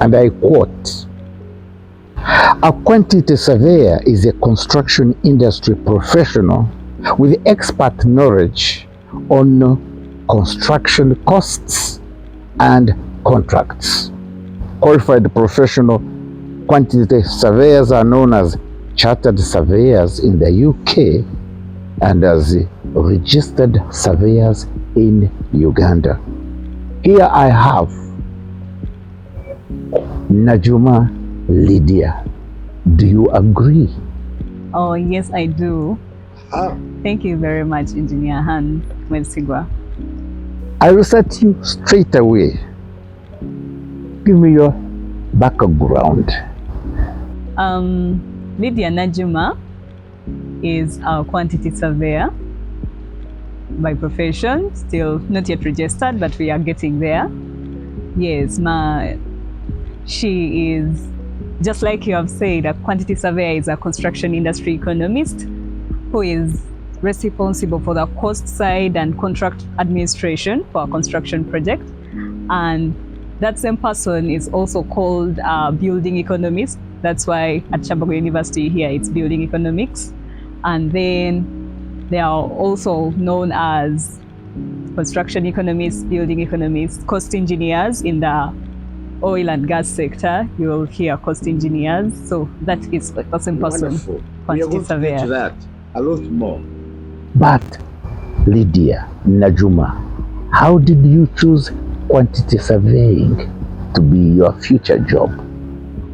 and I quote, "A quantity surveyor is a construction industry professional with expert knowledge on construction costs and contracts. Qualified professional quantity surveyors are known as chartered surveyors in the UK and as registered surveyors in Uganda." Here I have Najjuma, Lydia. Do you agree? Oh, yes, I do. Ah, Thank you very much, Engineer Han Mwesigwa. I will set you straight away. Give me your background. Lydia Najjuma is a quantity surveyor by profession, still not yet registered, but we are getting there. Yes, she is, just like you have said, a quantity surveyor is a construction industry economist who is responsible for the cost side and contract administration for a construction project. And that same person is also called a building economist. That's why at Shabago University here it's building economics. And then they are also known as construction economists, building economists, cost engineers in the oil and gas sector. You will hear cost engineers. So that is the same person, wonderful. We are quantity going to get to surveyor. that a lot more. But Lydia, Najjuma, how did you choose quantity surveying to be your future job?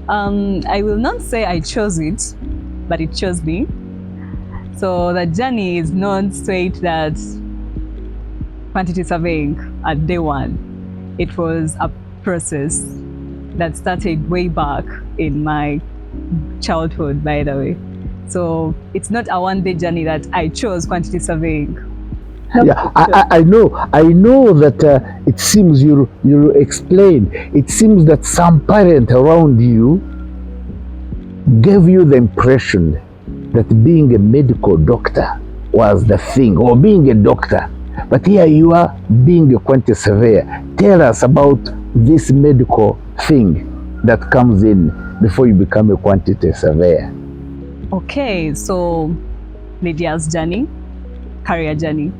I will not say I chose it, but it chose me. So the journey is not straight that quantity surveying at day one. It was a process that started way back in my childhood, by the way. So it's not a one-day journey that I chose quantity surveying. Yeah, I know that it seems you explained. It seems that some parent around you gave you the impression that being a medical doctor was the thing, or being a doctor. But here you are being a quantity surveyor. Tell us about this medical thing that comes in before you become a quantity surveyor. Okay, so Lydia's journey, career journey.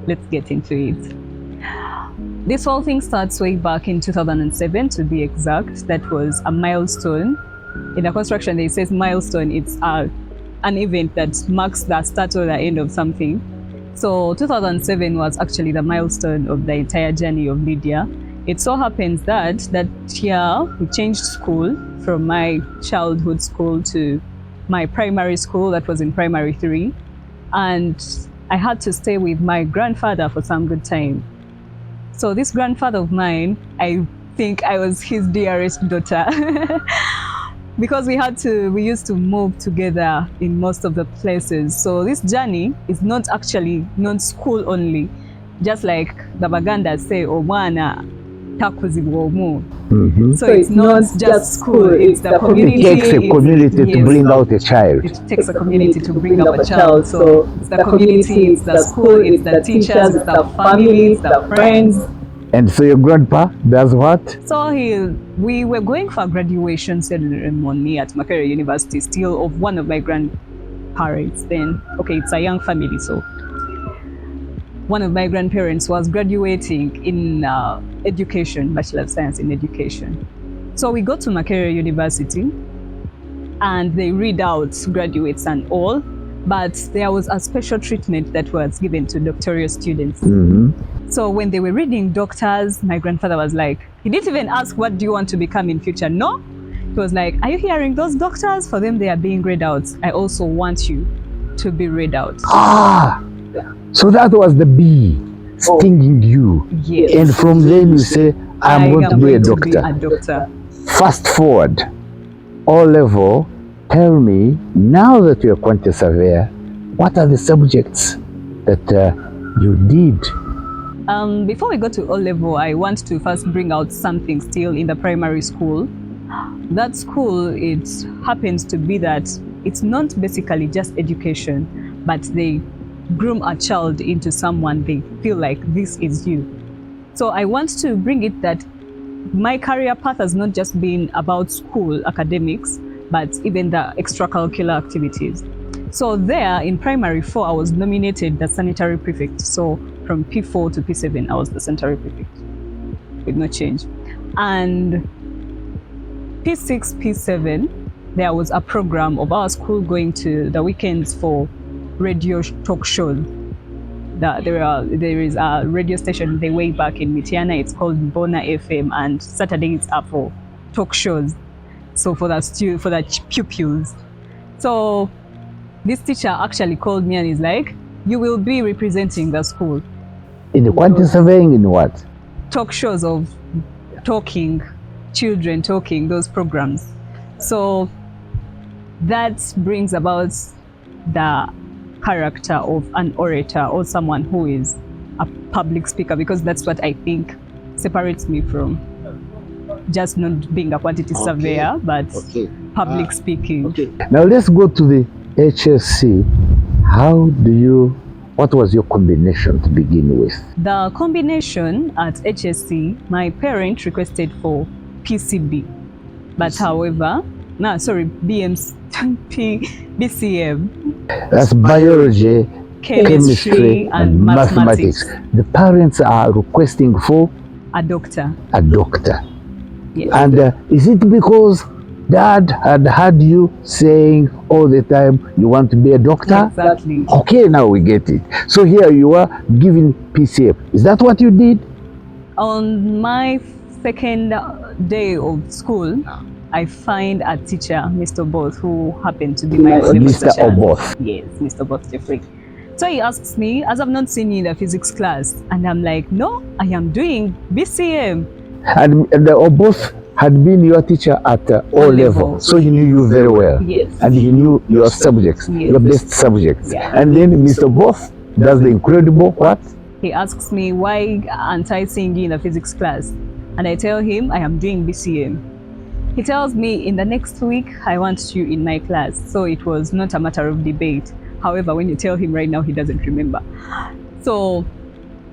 Let's get into it. This whole thing starts way back in 2007, to be exact. That was a milestone. In the construction, they say milestone. It's an event that marks the start or the end of something. So 2007 was actually the milestone of the entire journey of Lydia. It so happens that year we changed school from my childhood school to my primary school. That was in primary 3. And I had to stay with my grandfather for some good time. So this grandfather of mine, I think I was his dearest daughter. Because we used to move together in most of the places. So this journey is not actually non-school only. Just like the Baganda say, Omwana takuzibwa omu. So it's not just school, it's the community. It takes a community to bring out a child. It takes a community to bring up a child. So it's the community, it's the school, it's the teachers, it's the family, it's the friends. And so your grandpa does what? So we were going for a graduation ceremony at Makerere University, still of one of my grandparents. Then, okay, it's a young family, so one of my grandparents was graduating in education, Bachelor of Science in Education. So we go to Makerere University and they read out graduates and all, but there was a special treatment that was given to doctoral students. So when they were reading doctors, my grandfather was like, he didn't even ask, what do you want to become in future? No, he was like, are you hearing those doctors? For them, they are being read out. I also want you to be read out. So that was the bee stinging you. Yes. And from then you say, I'm going to be a going doctor. to be a doctor. Fast forward, O-level, tell me, now that you're a quantity surveyor, what are the subjects that you did? Before we go to O-level, I want to first bring out something still in the primary school. That school, it happens to be that it's not basically just education, but they groom a child into someone they feel like this is you. So I want to bring it that my career path has not just been about school academics, but even the extracurricular activities. So there in primary 4, I was nominated the sanitary prefect. So from P4 to P7, I was the sanitary prefect with no change. And P6, P7, there was a program of our school going to the weekends for radio talk shows. There is a radio station they way back in Mitiana. It's called Bona FM, and Saturdays are for talk shows. So for the pupils. So this teacher actually called me and is like, "You will be representing the school In the quantity surveying, in what? talk shows of talking, children talking, those programs." So that brings about the character of an orator or someone who is a public speaker, because that's what I think separates me from just not being a quantity surveyor, but public speaking. Now let's go to the HSC. What was your combination to begin with? The combination at HSC, my parent requested for PCB, but however, BCM. That's biology, Chemistry and mathematics. The parents are requesting for A doctor. a doctor. Yes. And is it because Dad had heard you saying all the time you want to be a doctor? Exactly. Okay, now we get it. So here you are giving PCM. Is that what you did? On my second day of school, I find a teacher, Mr. Both, who happened to be my Mr. Oboth. Yes, Mr. Both Jeffrey. So he asks me, as I've not seen you in the physics class, and I'm like, no, I am doing BCM. And the Oboth had been your teacher at O level, so he knew you very well. Yes. And he knew your subjects, Yes. your best subjects. Yeah. And then Mr. Both does the incredible what? He asks me, why aren't I seeing you in the physics class? And I tell him I am doing BCM. He tells me, in the next week, I want you in my class. So it was not a matter of debate. However, when you tell him right now, he doesn't remember. So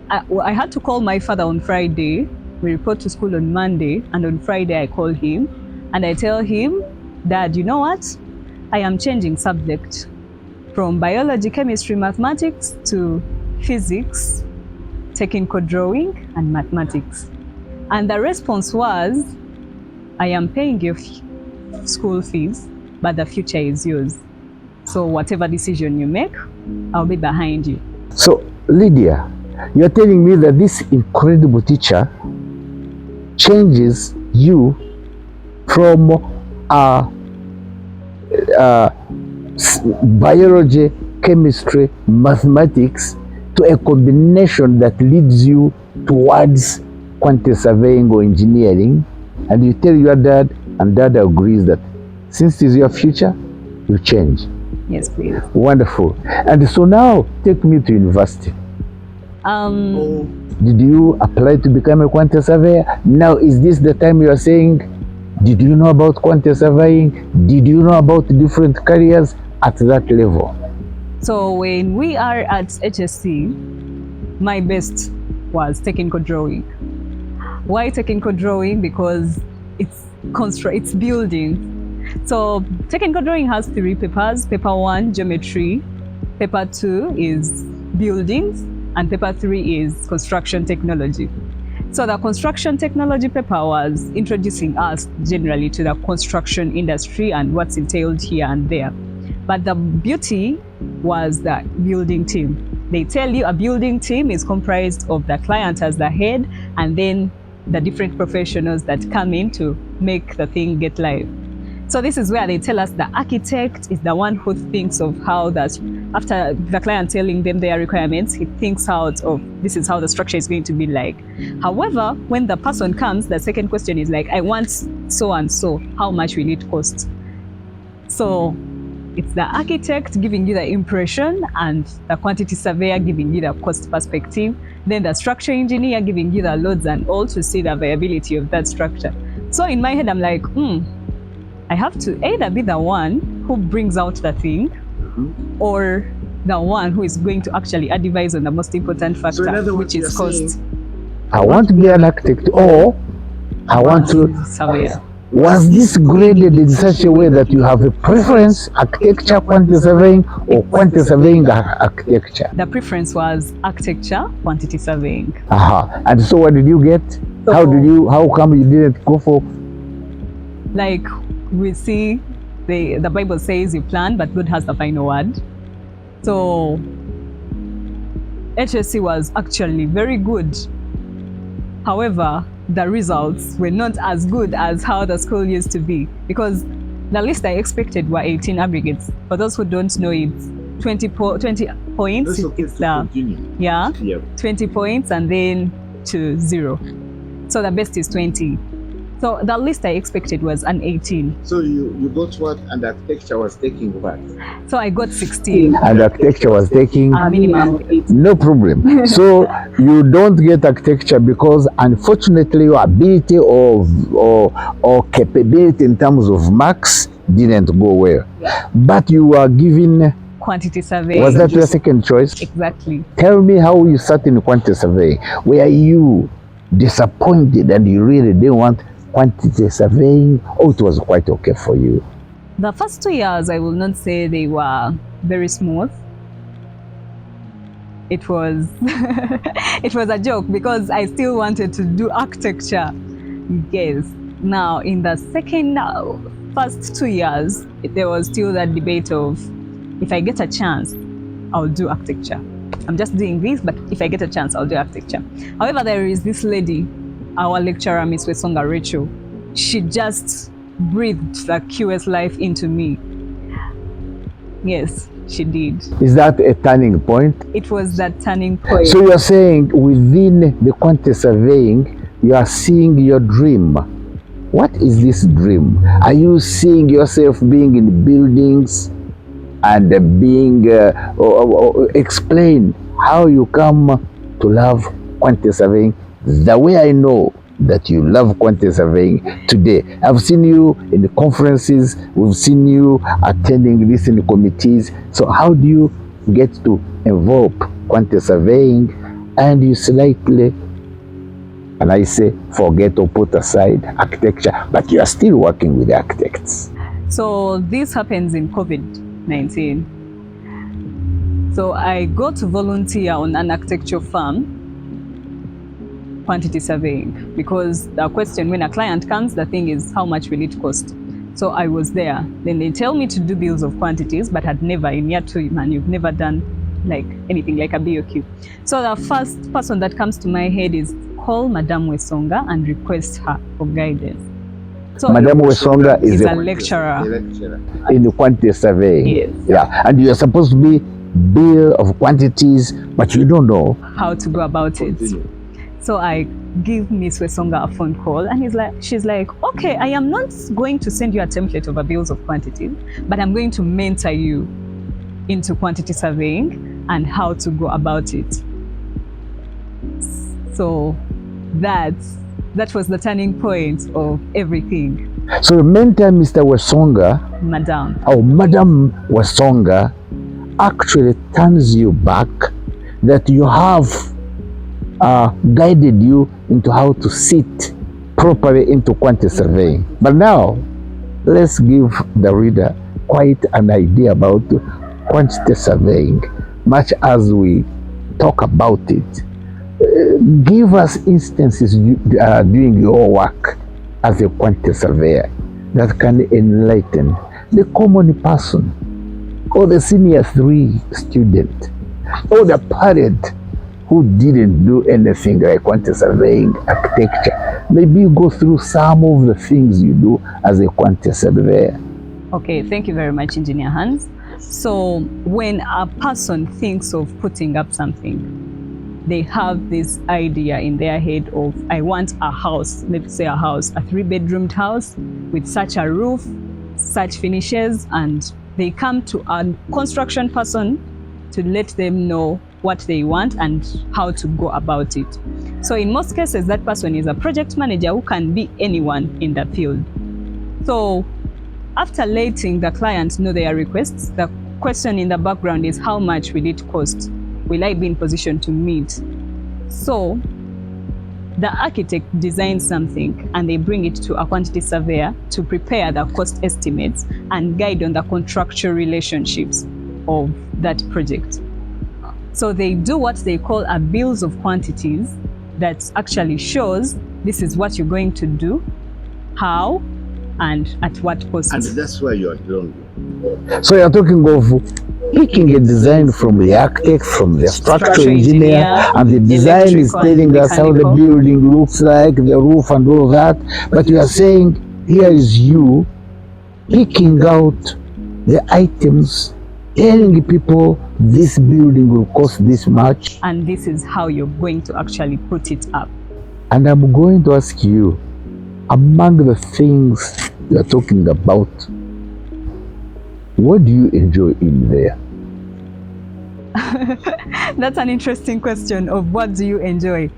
I had to call my father on Friday. We report to school on Monday, and on Friday I call him and I tell him, Dad, you know what? I am changing subject from biology, chemistry, mathematics to physics, technical drawing, and mathematics. And the response was, I am paying your school fees, but the future is yours. So whatever decision you make, I'll be behind you. So, Lydia, you're telling me that this incredible teacher changes you from biology, chemistry, mathematics to a combination that leads you towards quantity surveying or engineering, and you tell your dad, and dad agrees that since it is your future, you change. Yes, please. Wonderful. And so now, take me to university. Did you apply to become a quantity surveyor? Now, is this the time you are saying, did you know about quantity surveying? Did you know about different careers at that level? So when we are at HSC, my best was technical drawing. Why technical drawing? Because it's building. So technical drawing has 3 papers. Paper 1, geometry. Paper 2 is buildings. And paper 3 is construction technology. So the construction technology paper was introducing us generally to the construction industry and what's entailed here and there. But the beauty was the building team. They tell you a building team is comprised of the client as the head, and then the different professionals that come in to make the thing get live. So this is where they tell us the architect is the one who thinks of how that, after the client telling them their requirements, he thinks out of this is how the structure is going to be like. However, when the person comes, the second question is like, I want so and so, how much will it cost? So it's the architect giving you the impression, and the quantity surveyor giving you the cost perspective, then the structure engineer giving you the loads and all to see the viability of that structure. So in my head, I'm like, I have to either be the one who brings out the thing, or the one who is going to actually advise on the most important factor, which is cost. I want to be an architect, or I want to. surveyor. Was this graded in such a way that you have a preference, architecture, quantity surveying, or quantity surveying architecture? The preference was architecture, quantity surveying. And so what did you get? How come you didn't go for? Like we see, the Bible says you plan, but God has the final word. So HSC was actually very good. However, the results were not as good as how the school used to be, because the list I expected were 18 aggregates. For those who don't know, it's 20 points. It's the 20 points and then to 0. So the best is 20. So the list I expected was an 18. So you got what, and architecture was taking what? So I got 16. And architecture was taking a minimum of 8. No problem. So you don't get architecture because unfortunately your ability or capability in terms of marks didn't go well. Yeah. But you were given quantity survey. Was that your second choice? Exactly. Tell me how you sat in quantity survey. Were you disappointed and you really didn't want quantity surveying, or it was quite okay for you? The first 2 years, I will not say they were very smooth. It was it was a joke because I still wanted to do architecture. Yes. Now in the first 2 years, there was still that debate of, if I get a chance, I'll do architecture. I'm just doing this, but if I get a chance, I'll do architecture. However, there is this lady, our lecturer, Miss Wesonga Rachel. She just breathed the QS life into me. Yes, she did. Is that a turning point? It was that turning point. So you're saying within the quantity surveying, you are seeing your dream. What is this dream? Are you seeing yourself being in buildings and being, explain how you come to love quantity surveying the way I know that you love quantity surveying today. I've seen you in the conferences, we've seen you attending listening committees. So how do you get to involve quantity surveying and you slightly, and I say, forget or put aside architecture, but you are still working with architects? So this happens in COVID-19. So I got to volunteer on an architecture firm, quantity surveying, because the question when a client comes, the thing is, how much will it cost? So I was there. Then they tell me to do bills of quantities, but had never, in year 2, man, you've never done like anything like a BOQ. So the first person that comes to my head is call Madame Wesonga and request her for guidance. So Madame Wesonga is a lecturer in quantity surveying. Yes. Yeah, and you're supposed to be bill of quantities, but you don't know how to go about it. So I give Miss Wesonga a phone call, and she's like, okay, I am not going to send you a template of a bills of quantities, but I'm going to mentor you into quantity surveying and how to go about it. So that was the turning point of everything. So mentor Mr. Wesonga, Madam. Oh, Madam Wesonga actually turns you back, that you have guided you into how to sit properly into quantity surveying. But now, let's give the reader quite an idea about quantity surveying, much as we talk about it. Give us instances doing your work as a quantity surveyor that can enlighten the common person, or the senior 3 student, or the parent who didn't do anything like quantity surveying architecture. Maybe you go through some of the things you do as a quantity surveyor. Okay, thank you very much, Engineer Hans. So when a person thinks of putting up something, they have this idea in their head of, I want a house, let's say a house, a 3-bedroomed house with such a roof, such finishes, and they come to a construction person to let them know what they want and how to go about it. So in most cases, that person is a project manager who can be anyone in the field. So after letting the client know their requests, the question in the background is, how much will it cost? Will I be in position to meet? So the architect designs something and they bring it to a quantity surveyor to prepare the cost estimates and guide on the contractual relationships of that project. So they do what they call a bills of quantities that actually shows this is what you're going to do, how, and at what cost. And that's where you're doing. So you're talking of picking a design from the architect, from the structural engineer, and the design is telling us how the building looks like, the roof and all that. But you are saying here is you picking out the items, telling people this building will cost this much. And this is how you're going to actually put it up. And I'm going to ask you, among the things you're talking about, what do you enjoy in there? That's an interesting question of what do you enjoy.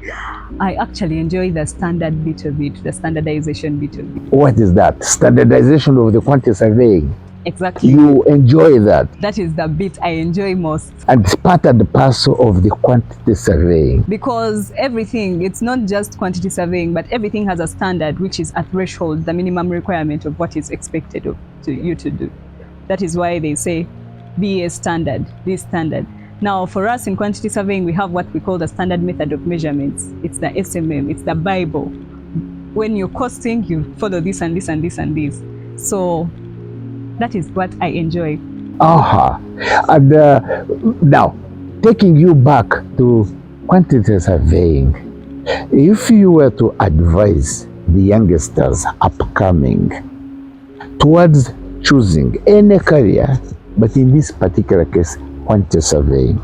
I actually enjoy the standard bit of it, the standardization bit of it. What is that? Standardization of the quantity surveying. Exactly. You enjoy that. That is the bit I enjoy most. And it's part and the parcel of the quantity surveying. Because everything, it's not just quantity surveying, but everything has a standard, which is a threshold, the minimum requirement of what is expected of you to do. That is why they say, be a standard, this standard. Now, for us in quantity surveying, we have what we call the standard method of measurements. It's the SMM, it's the Bible. When you're costing, you follow this and this and this and this. So that is what I enjoy. Aha. And now, taking you back to quantity surveying, if you were to advise the youngsters upcoming towards choosing any career, but in this particular case, quantity surveying,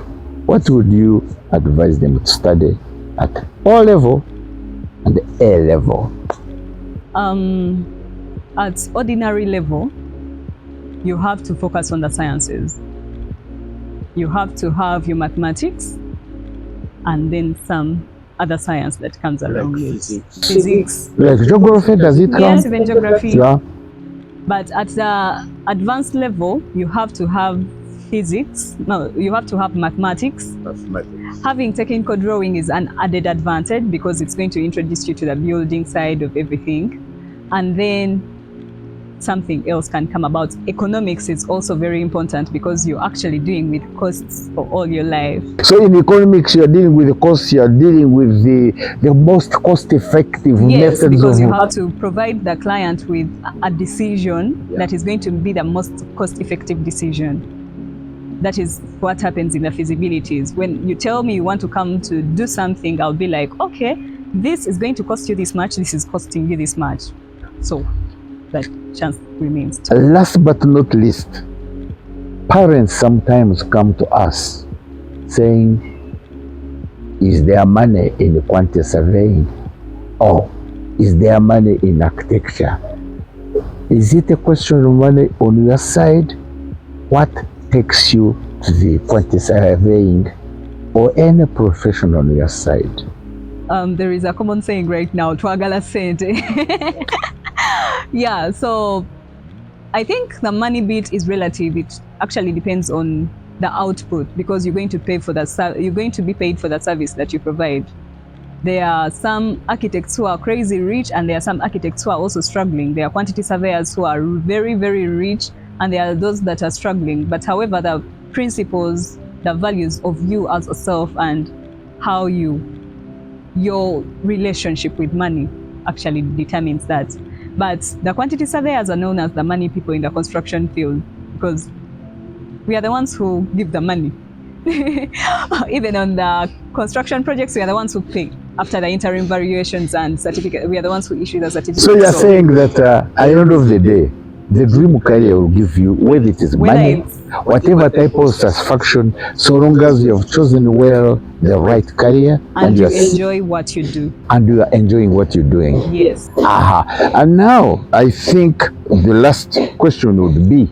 what would you advise them to study at O level and A level? At ordinary level, you have to focus on the sciences. You have to have your mathematics and then some other science that comes along with physics. Like geography, does it count? Yes, even geography. Yeah. But at the advanced level, you have to have physics. No, you have to have mathematics. Having technical drawing is an added advantage because it's going to introduce you to the building side of everything. And then something else can come about. Economics is also very important because you're actually dealing with costs for all your life. So in economics, you're dealing with the costs, you're dealing with the most cost-effective yes, methods. Because you have to provide the client with a decision that is going to be the most cost-effective decision. That is what happens in the feasibilities. When you tell me you want to come to do something, I'll be like, okay, this is going to cost you this much, this is costing you this much. So that chance remains. Last but not least, parents sometimes come to us saying, is there money in quantity surveying? Or is there money in architecture? Is it a question of money on your side? What takes you to the quantity surveying or any profession on your side? There is a common saying right now, twagala sente. Yeah, so I think the money bit is relative. It actually depends on the output because you're going to pay for that. You're going to be paid for the service that you provide. There are some architects who are crazy rich, and there are some architects who are also struggling. There are quantity surveyors who are very, very rich, and there are those that are struggling. But however, the principles, the values of you as a self, and how your relationship with money actually determines that. But the quantity surveyors are known as the money people in the construction field because we are the ones who give the money. Even on the construction projects, we are the ones who pay after the interim valuations and certificate. We are the ones who issue the certificate. So you are saying that at the end of the day, the dream career will give you, whether it is money, whatever type of satisfaction, so long as you have chosen well the right career and you enjoy what you do. And you are enjoying what you're doing. Yes. Aha. And now I think the last question would be,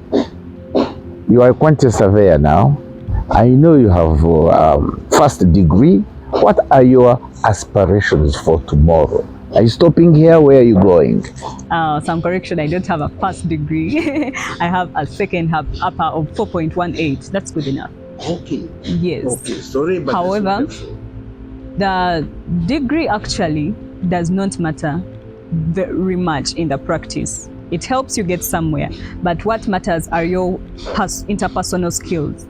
you are a quantity surveyor now. I know you have first degree. What are your aspirations for tomorrow? Are you stopping here? Where are you going? Some correction, I don't have a first degree. I have a second upper of 4.18. That's good enough. Okay. Yes. Okay. Sorry, but however, the degree actually does not matter very much in the practice. It helps you get somewhere, but what matters are your interpersonal skills.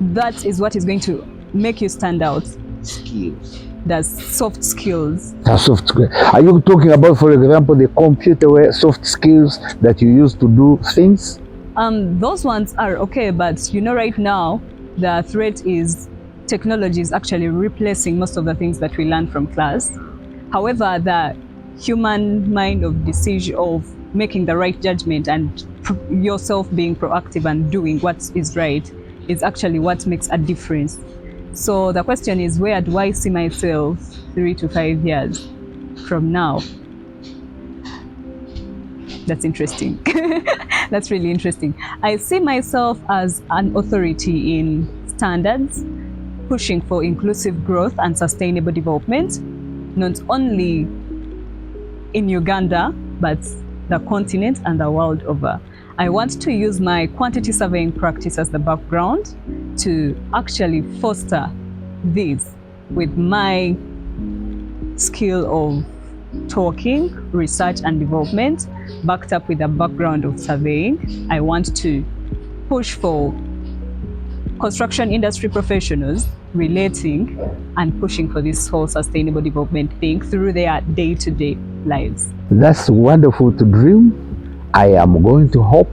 That is what is going to make you stand out. Skills. The soft skills. The soft skills. Are you talking about, for example, the computer soft skills that you use to do things? Those ones are okay, but you know, right now the threat is technology is actually replacing most of the things that we learn from class. However, the human mind of decision, of making the right judgment, and yourself being proactive and doing what is right is actually what makes a difference. So the question is, where do I see myself 3 to 5 years from now? That's interesting. That's really interesting. I see myself as an authority in standards, pushing for inclusive growth and sustainable development, not only in Uganda, but the continent and the world over. I want to use my quantity surveying practice as the background to actually foster this with my skill of talking, research and development, backed up with a background of surveying. I want to push for construction industry professionals relating and pushing for this whole sustainable development thing through their day-to-day lives. That's wonderful to dream. I am going to hope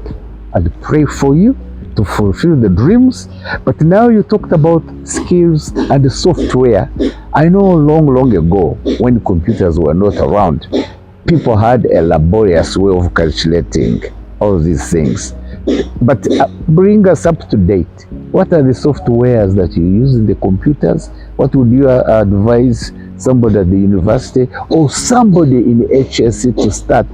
and pray for you to fulfill the dreams. But now you talked about skills and the software. I know long ago, when computers were not around, people had a laborious way of calculating all these things. But bring us up to date. What are the softwares that you use in the computers? What would you advise somebody at the university or somebody in HSC to start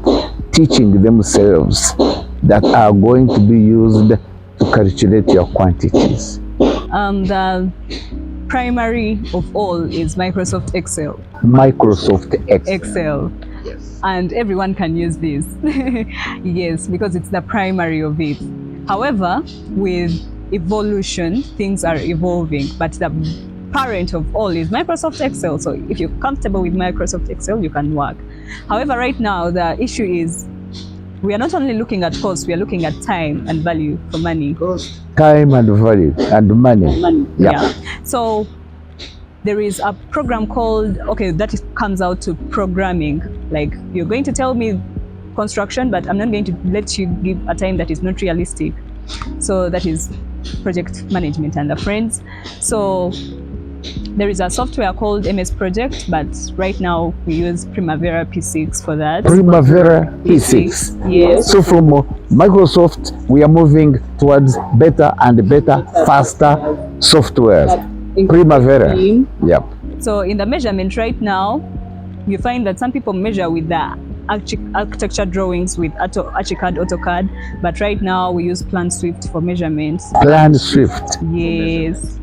teaching themselves that are going to be used to calculate your quantities? The primary of all is Microsoft Excel. Microsoft Excel. Excel. Yes. And everyone can use this. Yes, because it's the primary of it. However, with evolution, things are evolving, but the parent of all is Microsoft Excel. So if you're comfortable with Microsoft Excel, you can work. However, right now, the issue is we are not only looking at cost, we are looking at time and value for money. Cost. Time and value and money. Yeah. So there is a program called, that comes out to programming. Like, you're going to tell me construction, but I'm not going to let you give a time that is not realistic. So that is project management and the friends. So there is a software called MS Project, but right now we use Primavera P6 for that. Primavera P6. Yes. So from Microsoft, we are moving towards better and better, faster softwares. Primavera. Yep. So in the measurement right now, you find that some people measure with the architecture drawings with Archicad, AutoCAD, but right now we use Plan Swift for measurements. Plan Swift. Yes.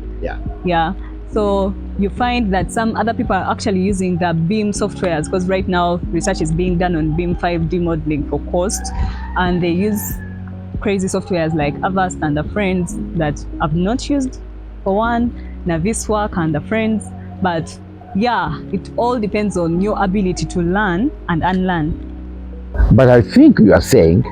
Yeah. So you find that some other people are actually using the BIM softwares, because right now research is being done on BIM 5D modeling for cost, and they use crazy softwares like Avast and the friends that I've not used for one, Naviswork and the friends. But yeah, it all depends on your ability to learn and unlearn. But I think you are saying,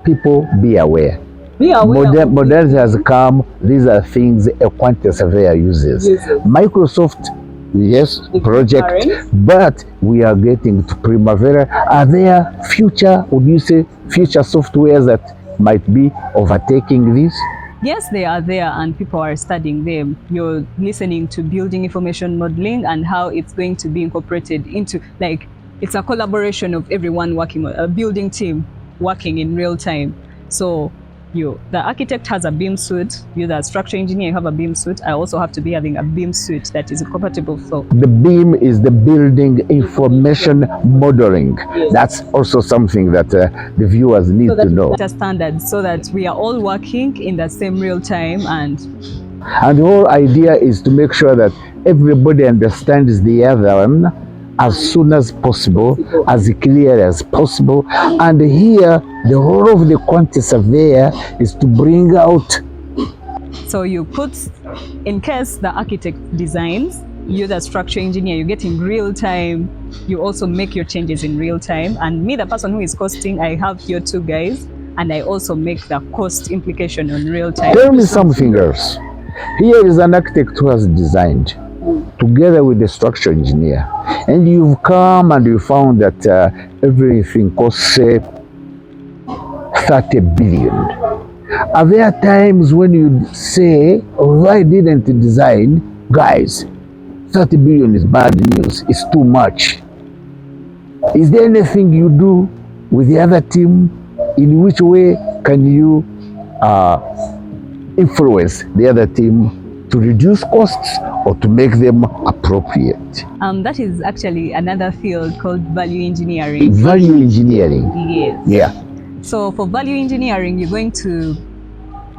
people be aware. Modernity has come. These are things a quantity surveyor uses. Microsoft, yes, project, but we are getting to Primavera. Are there future, would you say, future softwares that might be overtaking this? Yes, they are there and people are studying them. You're listening to building information modeling and how it's going to be incorporated into, like, it's a collaboration of everyone working, a building team working in real time. So the architect has a BIM suite, you the structural engineer, you have a BIM suite. I also have to be having a BIM suite that is compatible for. The BIM is the building information modeling. Yes. That's also something that the viewers need to know. It's a standard so that we are all working in the same real time. And the whole idea is to make sure that everybody understands the other one as soon as possible, as clear as possible. And here, the role of the quantity surveyor is to bring out. So you put, in case the architect designs, you're the structural engineer, you're getting real-time you also make your changes in real time. And me, the person who is costing, I have here two guys, and I also make the cost implication on real time. Tell me something else. Here is an architect who has designed together with the structural engineer, and you've come and you found that everything costs 30 billion. Are there times when you say, oh, I didn't design, guys, 30 billion is bad news, it's too much? Is there anything you do with the other team? In which way can you influence the other team to reduce costs or to make them appropriate? That is actually another field called value engineering. Value engineering. Yes. Yeah. So for value engineering, you're going to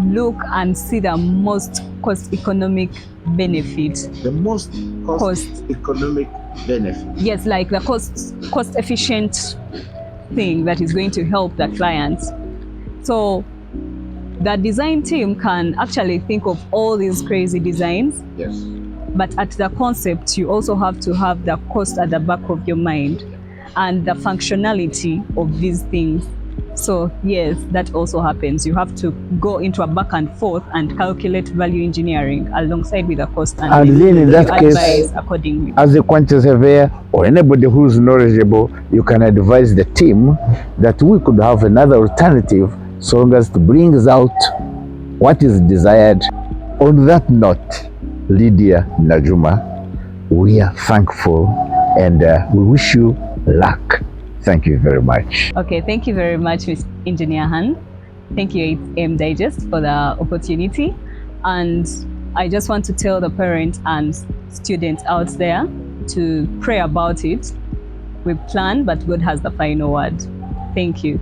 look and see the most cost economic benefit. The most cost economic benefit. Yes, like the cost efficient thing that is going to help the client. So the design team can actually think of all these crazy designs. Yes. But at the concept, you also have to have the cost at the back of your mind and the functionality of these things. So yes, that also happens. You have to go into a back and forth and calculate value engineering alongside with the cost, and then in that case, advise accordingly. As a quantity surveyor or anybody who's knowledgeable, you can advise the team that we could have another alternative so long as it brings out what is desired. On that note, Lydia, Najjuma, we are thankful and we wish you luck. Thank you very much. Okay, thank you very much, Ms. Engineer Han. Thank you, AM Digest, for the opportunity. And I just want to tell the parents and students out there to pray about it. We plan, but God has the final word. Thank you.